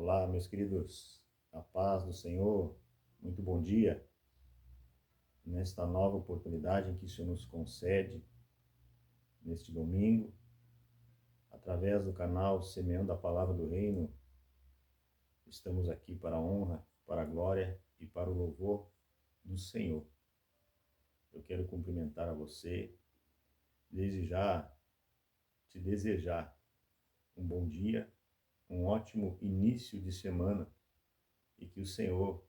Olá, meus queridos, a paz do Senhor, muito bom dia. Nesta nova oportunidade em que o Senhor nos concede, neste domingo, através do canal Semeando a Palavra do Reino, estamos aqui para a honra, para a glória e para o louvor do Senhor. Eu quero cumprimentar a você, desde já te desejar um bom dia, um ótimo início de semana e que o Senhor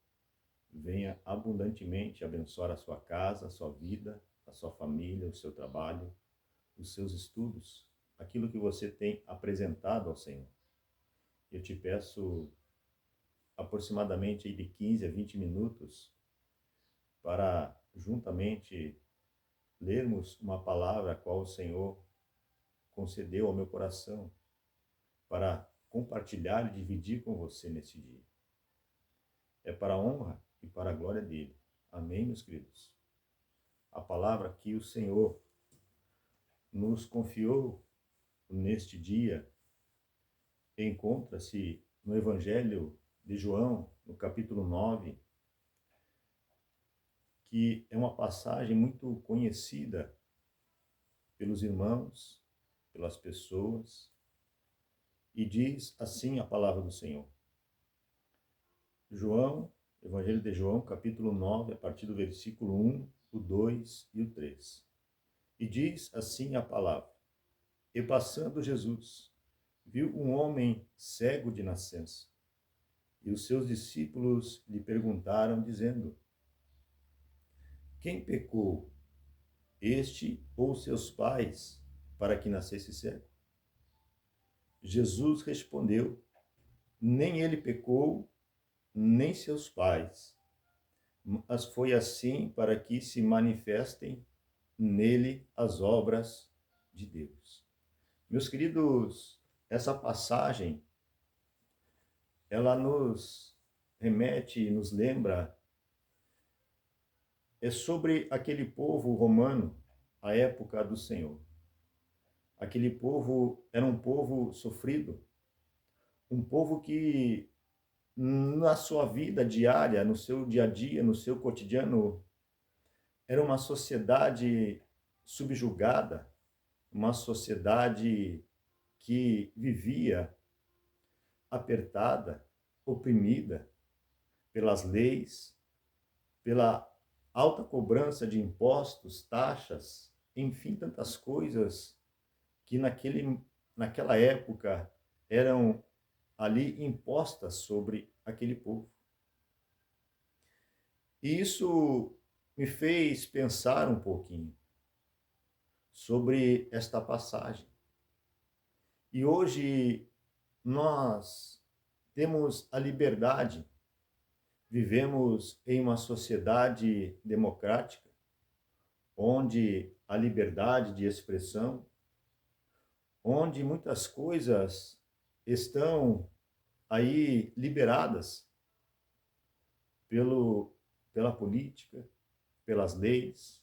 venha abundantemente abençoar a sua casa, a sua vida, a sua família, o seu trabalho, os seus estudos, aquilo que você tem apresentado ao Senhor. Eu te peço aproximadamente de 15 a 20 minutos para juntamente lermos uma palavra a qual o Senhor concedeu ao meu coração para compartilhar e dividir com você nesse dia. É para a honra e para a glória dele. Amém, meus queridos? A palavra que o Senhor nos confiou neste dia encontra-se no Evangelho de João, no capítulo 9, que é uma passagem muito conhecida pelos irmãos, pelas pessoas, e diz assim a palavra do Senhor. João, Evangelho de João, capítulo 9, a partir do versículo 1, o 2 e o 3. E diz assim a palavra: E passando Jesus, viu um homem cego de nascença. E os seus discípulos lhe perguntaram, dizendo: Quem pecou, este ou seus pais, para que nascesse cego? Jesus respondeu: Nem ele pecou, nem seus pais, mas foi assim para que se manifestem nele as obras de Deus. Meus queridos, essa passagem, ela nos remete, nos lembra, é sobre aquele povo romano, à época do Senhor. Aquele povo era um povo sofrido, um povo que na sua vida diária, no seu dia a dia, no seu cotidiano, era uma sociedade subjugada, uma sociedade que vivia apertada, oprimida pelas leis, pela alta cobrança de impostos, taxas, enfim, tantas coisas que naquela época eram ali impostas sobre aquele povo. E isso me fez pensar um pouquinho sobre esta passagem. E hoje nós temos a liberdade, vivemos em uma sociedade democrática, onde a liberdade de expressão, onde muitas coisas estão aí liberadas pela política, pelas leis,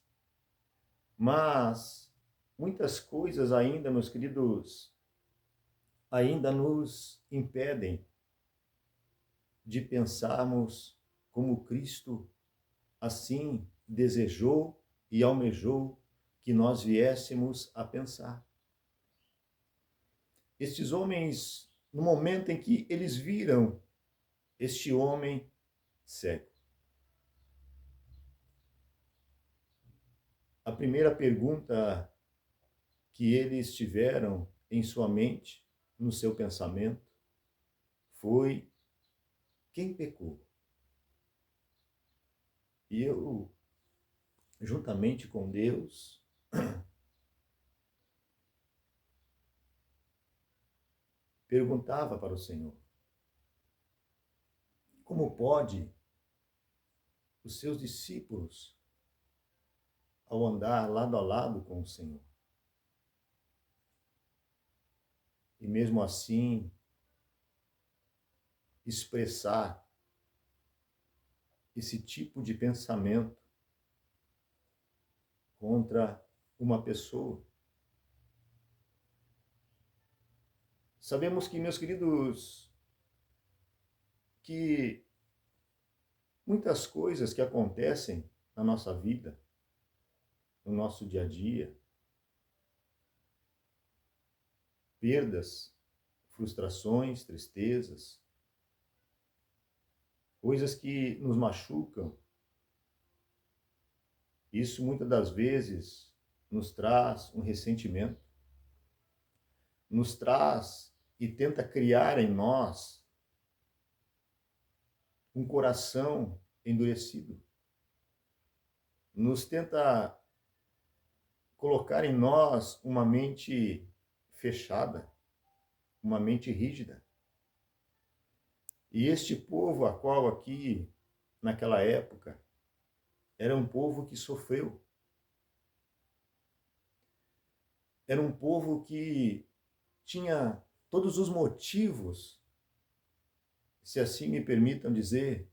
mas muitas coisas ainda, meus queridos, ainda nos impedem de pensarmos como Cristo assim desejou e almejou que nós viéssemos a pensar. Estes homens, no momento em que eles viram este homem cego, a primeira pergunta que eles tiveram em sua mente, no seu pensamento, foi: quem pecou? E eu, juntamente com Deus, perguntava para o Senhor: como pode os seus discípulos, ao andar lado a lado com o Senhor, e mesmo assim expressar esse tipo de pensamento contra uma pessoa? Sabemos que, meus queridos, que muitas coisas que acontecem na nossa vida, no nosso dia a dia, perdas, frustrações, tristezas, coisas que nos machucam, isso muitas das vezes nos traz um ressentimento, nos traz e tenta criar em nós um coração endurecido, nos tenta colocar em nós uma mente fechada, uma mente rígida. E este povo, a qual aqui, naquela época, era um povo que sofreu. Era um povo que tinha todos os motivos, se assim me permitam dizer,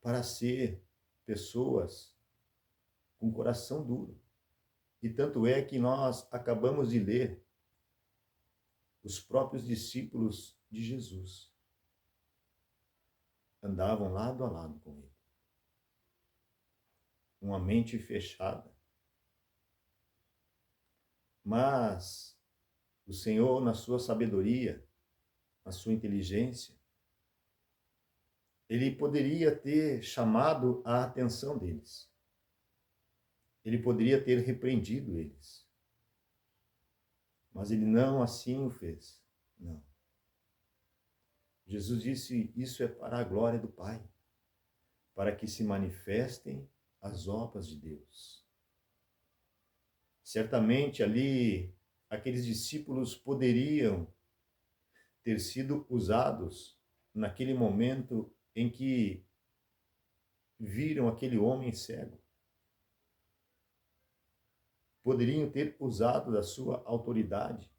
para ser pessoas com coração duro. E tanto é que nós acabamos de ler os próprios discípulos de Jesus. Andavam lado a lado com ele. Uma mente fechada. Mas o Senhor, na sua sabedoria, na sua inteligência, ele poderia ter chamado a atenção deles. Ele poderia ter repreendido eles. Mas ele não assim o fez. Não. Jesus disse, isso é para a glória do Pai, para que se manifestem as obras de Deus. Certamente ali, aqueles discípulos poderiam ter sido usados naquele momento em que viram aquele homem cego. Poderiam ter usado da sua autoridade,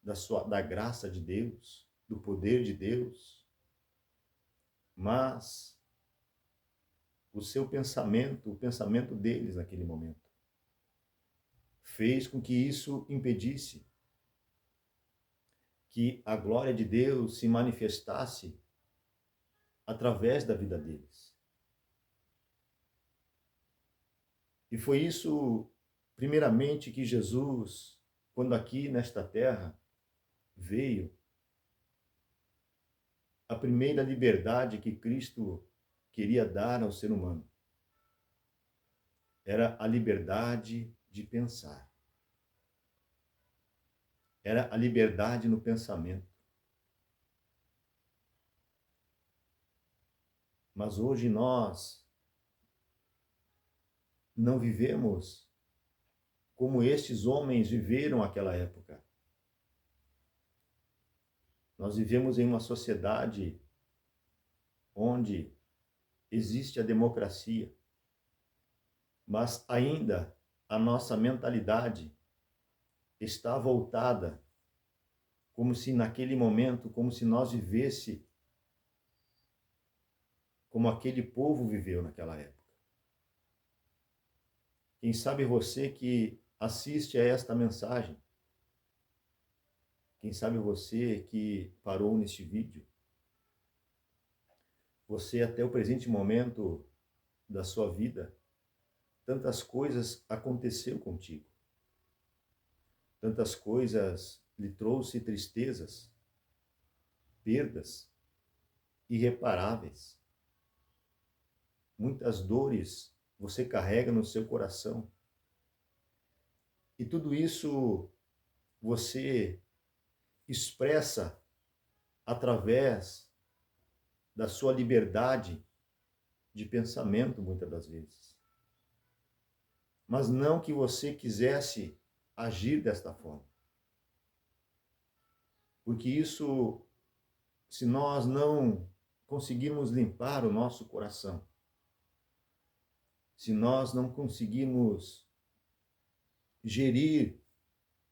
da graça de Deus, do poder de Deus, mas o seu pensamento, o pensamento deles naquele momento, fez com que isso impedisse que a glória de Deus se manifestasse através da vida deles. E foi isso, primeiramente, que Jesus, quando aqui nesta terra veio, a primeira liberdade que Cristo queria dar ao ser humano era a liberdade de pensar. Era a liberdade no pensamento. Mas hoje nós não vivemos como estes homens viveram naquela época. Nós vivemos em uma sociedade onde existe a democracia, mas ainda a nossa mentalidade está voltada como se naquele momento, como se nós vivesse como aquele povo viveu naquela época. Quem sabe você que assiste a esta mensagem, quem sabe você que parou neste vídeo, você até o presente momento da sua vida, tantas coisas aconteceu contigo. Tantas coisas lhe trouxe tristezas, perdas irreparáveis. Muitas dores você carrega no seu coração. E tudo isso você expressa através da sua liberdade de pensamento, muitas das vezes. Mas não que você quisesse agir desta forma. Porque isso, se nós não conseguirmos limpar o nosso coração, se nós não conseguirmos gerir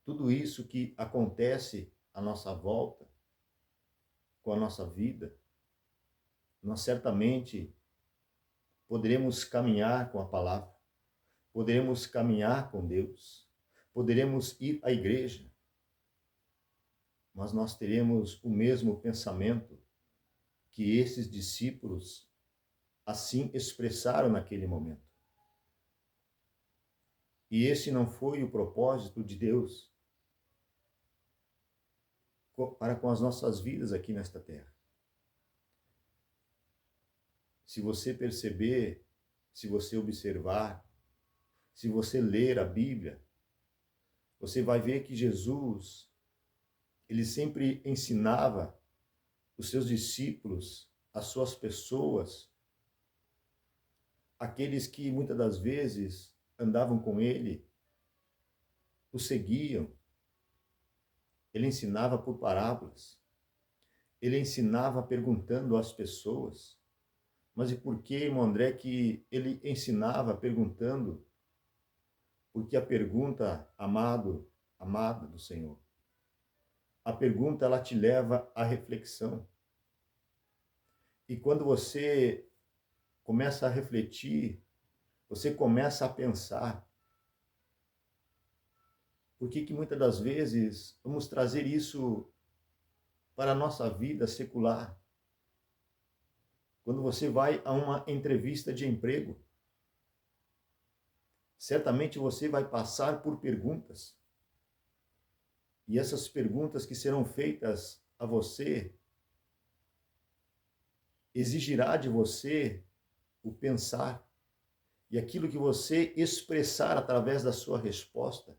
tudo isso que acontece à nossa volta, com a nossa vida, nós certamente poderemos caminhar com a palavra, poderemos caminhar com Deus, poderemos ir à igreja, mas nós teremos o mesmo pensamento que esses discípulos assim expressaram naquele momento. E esse não foi o propósito de Deus para com as nossas vidas aqui nesta terra. Se você perceber, se você observar, se você ler a Bíblia, você vai ver que Jesus, ele sempre ensinava os seus discípulos, as suas pessoas, aqueles que muitas das vezes andavam com ele, o seguiam. Ele ensinava por parábolas. Ele ensinava perguntando às pessoas. Mas e por que, irmão André, que ele ensinava perguntando? Porque a pergunta, amado, amada do Senhor, a pergunta ela te leva à reflexão. E quando você começa a refletir, você começa a pensar. Por que muitas das vezes vamos trazer isso para a nossa vida secular? Quando você vai a uma entrevista de emprego, certamente você vai passar por perguntas. E essas perguntas que serão feitas a você exigirá de você o pensar. E aquilo que você expressar através da sua resposta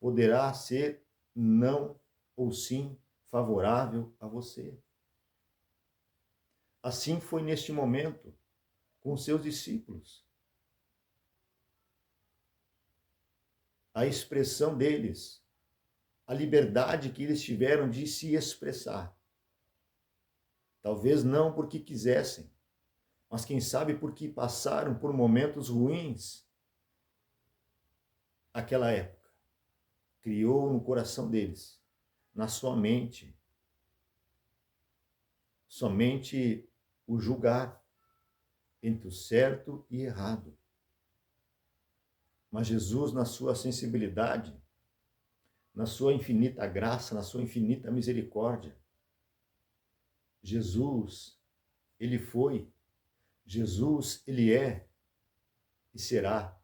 poderá ser não ou sim favorável a você. Assim foi neste momento com seus discípulos. A expressão deles, a liberdade que eles tiveram de se expressar. Talvez não porque quisessem, mas quem sabe porque passaram por momentos ruins aquela época. Criou no coração deles, na sua mente, somente o julgar entre o certo e errado. Mas Jesus, na sua sensibilidade, na sua infinita graça, na sua infinita misericórdia, Jesus, ele foi, Jesus, ele é e será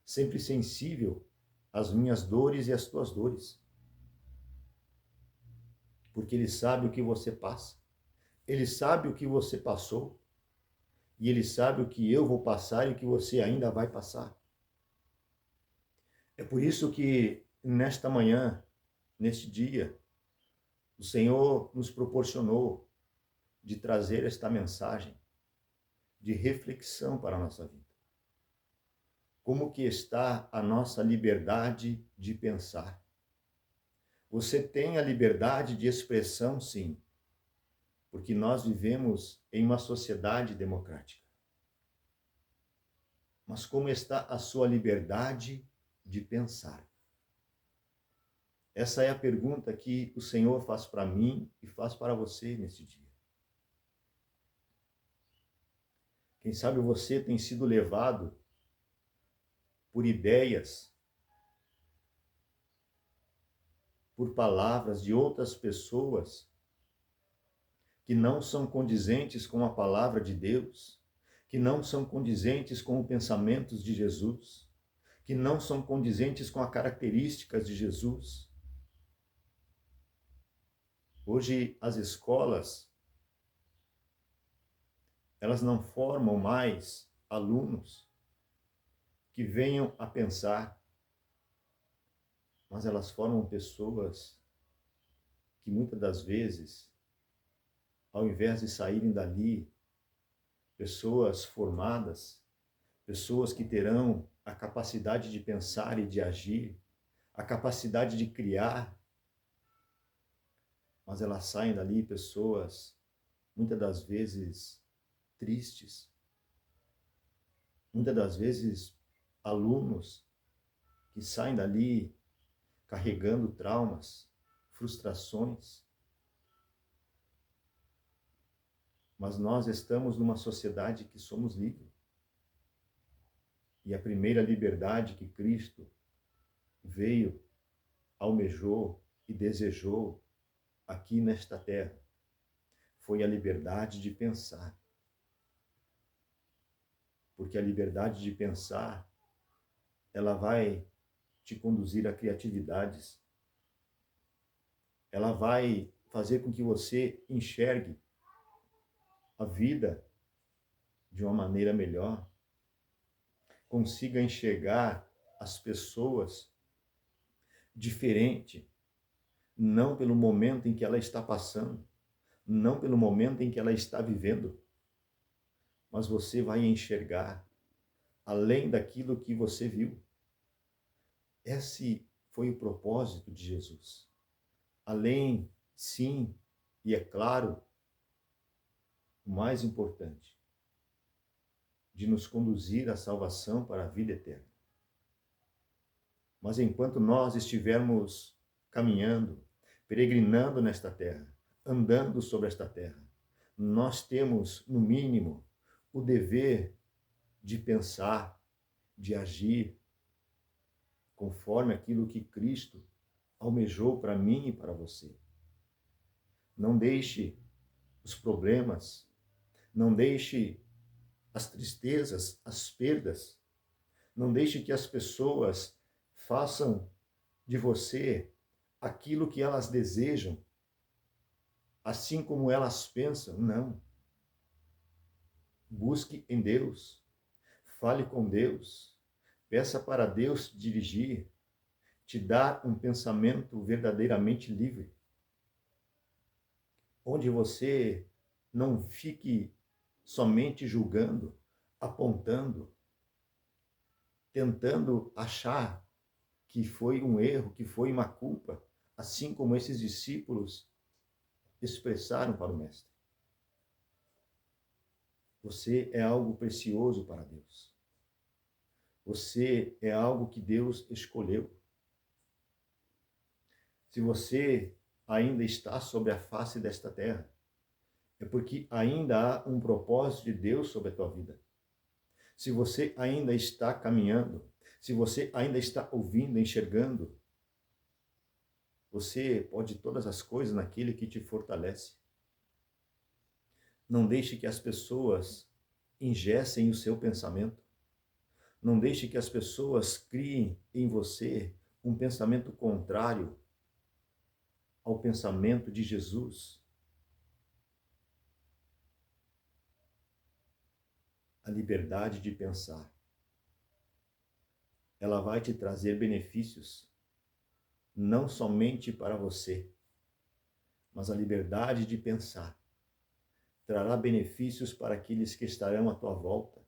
sempre sensível às minhas dores e às tuas dores. Porque ele sabe o que você passa, ele sabe o que você passou, e ele sabe o que eu vou passar e o que você ainda vai passar. É por isso que nesta manhã, neste dia, o Senhor nos proporcionou de trazer esta mensagem de reflexão para a nossa vida. Como que está a nossa liberdade de pensar? Você tem a liberdade de expressão, sim, porque nós vivemos em uma sociedade democrática. Mas como está a sua liberdade de pensar? Essa é a pergunta que o Senhor faz para mim e faz para você nesse dia. Quem sabe você tem sido levado por ideias, por palavras de outras pessoas que não são condizentes com a palavra de Deus, que não são condizentes com os pensamentos de Jesus, que não são condizentes com as características de Jesus. Hoje as escolas, elas não formam mais alunos que venham a pensar, mas elas formam pessoas que muitas das vezes, ao invés de saírem dali, pessoas formadas, pessoas que terão a capacidade de pensar e de agir, a capacidade de criar, mas elas saem dali pessoas, muitas das vezes, tristes, muitas das vezes, alunos que saem dali carregando traumas, frustrações. Mas nós estamos numa sociedade que somos livres. E a primeira liberdade que Cristo veio, almejou e desejou aqui nesta terra foi a liberdade de pensar. Porque a liberdade de pensar, ela vai te conduzir a criatividades. Ela vai fazer com que você enxergue a vida de uma maneira melhor, consiga enxergar as pessoas diferente, não pelo momento em que ela está passando, não pelo momento em que ela está vivendo, mas você vai enxergar além daquilo que você viu. Esse foi o propósito de Jesus. Além, sim, e é claro, o mais importante, de nos conduzir à salvação para a vida eterna. Mas enquanto nós estivermos caminhando, peregrinando nesta terra, andando sobre esta terra, nós temos, no mínimo, o dever de pensar, de agir, conforme aquilo que Cristo almejou para mim e para você. Não deixe os problemas, não deixe as tristezas, as perdas, não deixe que as pessoas façam de você aquilo que elas desejam, assim como elas pensam. Não. Busque em Deus, fale com Deus, peça para Deus dirigir, te dar um pensamento verdadeiramente livre, onde você não fique somente julgando, apontando, tentando achar que foi um erro, que foi uma culpa, assim como esses discípulos expressaram para o Mestre. Você é algo precioso para Deus. Você é algo que Deus escolheu. Se você ainda está sobre a face desta terra, é porque ainda há um propósito de Deus sobre a tua vida. Se você ainda está caminhando, se você ainda está ouvindo, enxergando, você pode todas as coisas naquele que te fortalece. Não deixe que as pessoas engessem o seu pensamento. Não deixe que as pessoas criem em você um pensamento contrário ao pensamento de Jesus. A liberdade de pensar. Ela vai te trazer benefícios, não somente para você, mas a liberdade de pensar trará benefícios para aqueles que estarão à tua volta,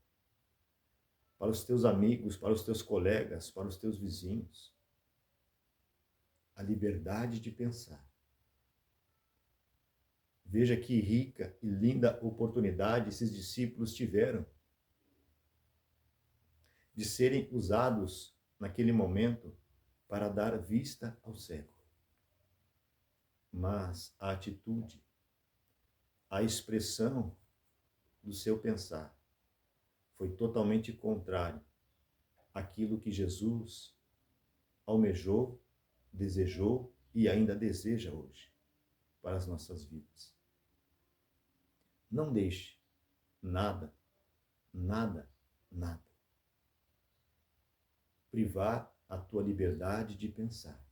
para os teus amigos, para os teus colegas, para os teus vizinhos. A liberdade de pensar. Veja que rica e linda oportunidade esses discípulos tiveram de serem usados naquele momento para dar vista ao cego. Mas a atitude, a expressão do seu pensar foi totalmente contrário àquilo que Jesus almejou, desejou e ainda deseja hoje para as nossas vidas. Não deixe nada, nada, nada privar a tua liberdade de pensar.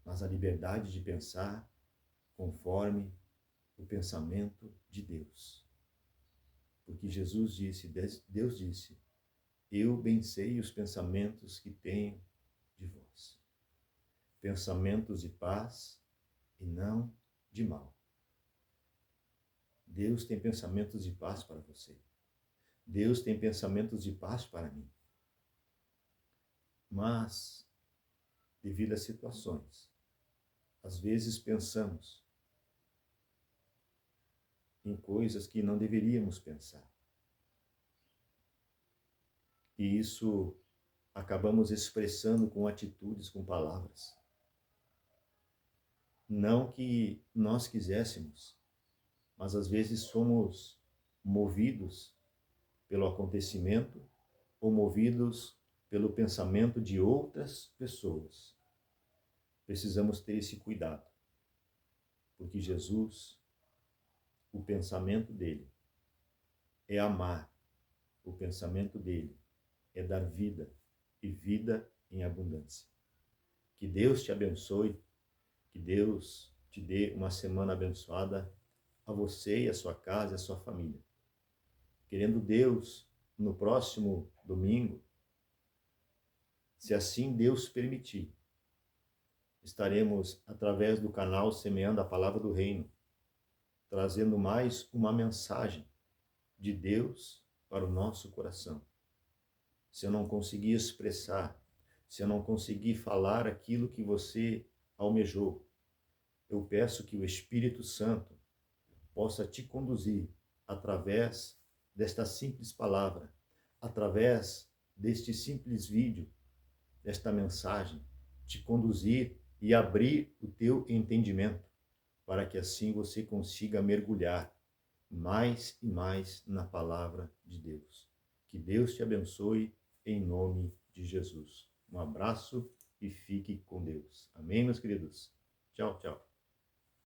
Mas a liberdade de pensar conforme o pensamento de Deus. Porque Jesus disse, Deus disse, eu bem sei os pensamentos que tenho de vós. Pensamentos de paz e não de mal. Deus tem pensamentos de paz para você. Deus tem pensamentos de paz para mim. Mas, devido às situações, às vezes pensamos em coisas que não deveríamos pensar. E isso acabamos expressando com atitudes, com palavras. Não que nós quiséssemos, mas às vezes somos movidos pelo acontecimento ou movidos pelo pensamento de outras pessoas. Precisamos ter esse cuidado. porque Jesus, o pensamento dele é amar, o pensamento dele é dar vida e vida em abundância. Que Deus te abençoe, que Deus te dê uma semana abençoada a você e a sua casa e a sua família. Querendo Deus, no próximo domingo, se assim Deus permitir, estaremos, através do canal Semeando a Palavra do Reino, trazendo mais uma mensagem de Deus para o nosso coração. Se eu não conseguir expressar, se eu não conseguir falar aquilo que você almejou, eu peço que o Espírito Santo possa te conduzir através desta simples palavra, através deste simples vídeo, desta mensagem, te conduzir e abrir o teu entendimento, para que assim você consiga mergulhar mais e mais na palavra de Deus. Que Deus te abençoe em nome de Jesus. Um abraço e fique com Deus. Amém, meus queridos? Tchau, tchau.